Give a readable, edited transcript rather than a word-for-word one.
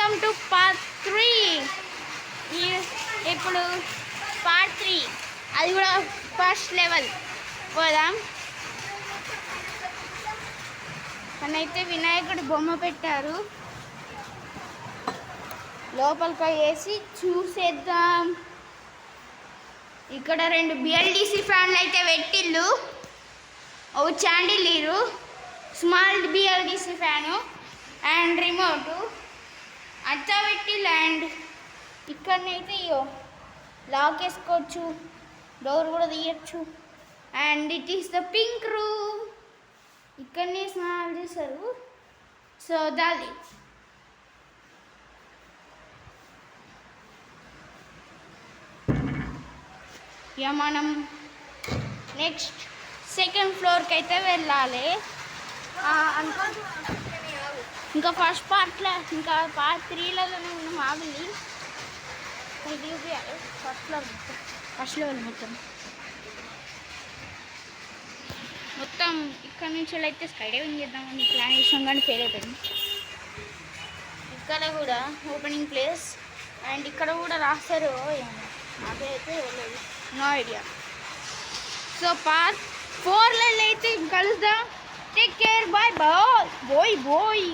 Welcome to part 3. ఇప్పుడు part 3 అది కూడా ఫస్ట్ లెవెల్ పోదాం. అయితే వినాయకుడి బొమ్మ పెట్టారు, లోపలికి వేసి చూసేద్దాం. ఇక్కడ 2 బిఎల్డిసి ఫ్యాన్లు అయితే పెట్టిళ్ళు, ఓ chandelier, small BLDC fan and remote అచ్చా పెట్టిళ్ళు. అండ్ ఇక్కడనైతే ఇయో లాక్ వేసుకోవచ్చు, డోర్ కూడా తీయచ్చు. And it is the pink room. ఇక్కడనే స్నానాలు చేస్తారు. సో దాది ఇక మనం నెక్స్ట్ సెకండ్ ఫ్లోర్కి అయితే వెళ్ళాలి. ఇంకా ఫస్ట్ పార్ట్లో, ఇంకా పార్ట్ 3లోనే ఉన్నాం. ఆవిలి చూపించాలి ఫస్ట్ లెవెల్ మొత్తం ఇక్కడ నుంచి అయితే స్కై డైవింగ్ చేద్దామని ప్లాన్ చేసాం, కానీ ఫెయిల్ అయిపోయింది. ఇక్కడ కూడా ఓపెనింగ్ ప్లేస్, అండ్ ఇక్కడ కూడా రాస్తారు, అదైతే నో ఐడియా. సో పార్ట్ 4లో అయితే కలుద్దాం. Take care, bye bye.